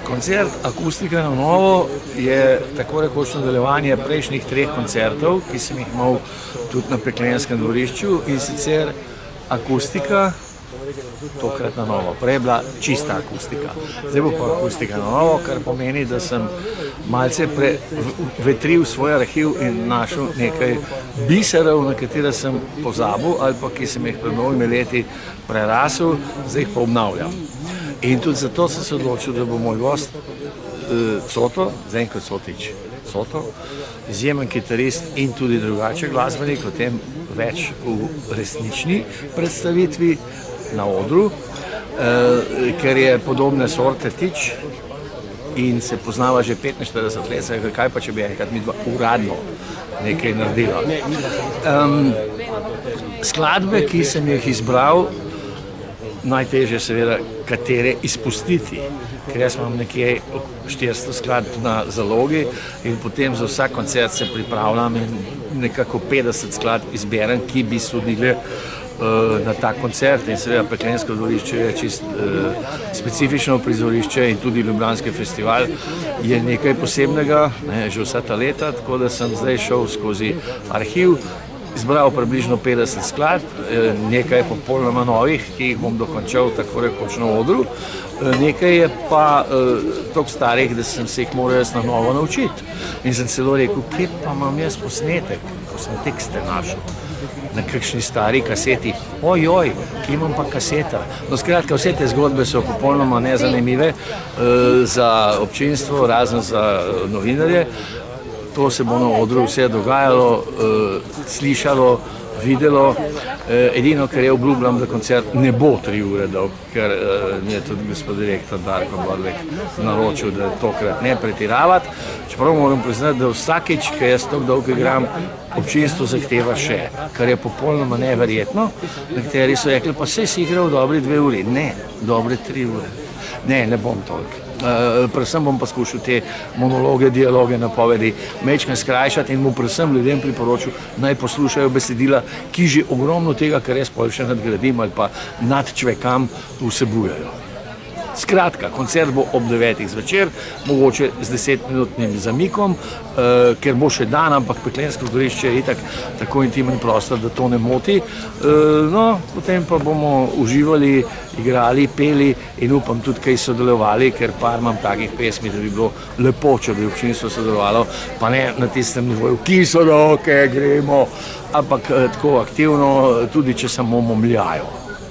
Koncert Akustika na novo je tako rekoč nadaljevanje prejšnjih 3 koncertov, ki sem jih imel tudi na Peklenskem dvorišču, in sicer akustika, tokrat na novo. Prej je bila čista akustika. Zdaj bo pa akustika na novo, kar pomeni, da sem malce prevetril svoj arhiv in našel nekaj biserov, na katere sem pozabil ali pa ki sem jih pred mnogimi leti prerasel, zdaj jih pa obnavljam. In tudi zato sem se odločil, da bo moj gost Coto, Zdenko Cotič. Coto, izjemen kitarist in tudi drugače glasbenik, o tem več v resnični predstavitvi na odru, ker je podobne sorte Tič in se poznava že 45 let, kaj pa če bi enkrat midva uradno nekaj naredila. Skladbe, ki sem jih izbral, najtežje seveda, katere izpustiti, ker jaz imam nekje 400 skladb na zalogi in potem za vsak koncert se pripravljam in nekako 50 skladb izberem, ki bi sodile na ta koncert. In seveda Peklensko dvorišče je čist specifično prizorišče in tudi Ljubljanski festival je nekaj posebnega, že vsa ta leta, tako da sem zdaj šel skozi arhiv, izbral približno 50 skladb, nekaj popolnoma novih, ki jih bom dokončal tako rekoč na odru, nekaj je pa toliko starih, da sem se jih moral jaz na novo naučiti. In sem celo rekel, kje pa imam jaz posnetek, ko sem tekste našel na kakšni stari kaseti. Ojoj, kje imam pa kaseta. No skratka, vse te zgodbe so popolnoma nezanimive za občinstvo, razen za novinarje. To se bo na odru vse dogajalo, slišalo, videlo. Edino, kar je obljubljam, da koncert ne bo 3 ure dolg, ker mi je tudi gospod direktor Darko Bodlek naročil, da tokrat ne pretiravati. Čeprav moram priznati, da vsakič, ko jaz tako dolgo igram, občinstvo zahteva še, kar je popolnoma neverjetno. Nekateri so rekli, pa saj si igral dobri 2 uri. Ne, dobre 3 ure. Ne bom toliko. Predvsem bom pa skušal te monologe, dialoge, napovedi majčkeno skrajšati in mu predvsem ljudem priporočil, naj poslušajo besedila, ki že ogromno tega, kar jaz pol še nadgradim ali pa nadčvekam, vsebujejo. Skratka, koncert bo ob 9. zvečer, mogoče z 10-minutnim zamikom, ker bo še dan, ampak Peklensko dvorišče je itak tako intimen prostor, da to ne moti. No, potem pa bomo uživali, igrali, peli in upam tudi kaj sodelovali, ker par imam takih pesmi, da bi bilo lepo, če bi občinstvo sodelovalo, pa ne na tistem nivoju, ki so roke, gremo, ampak tako aktivno, tudi če samo momljajo.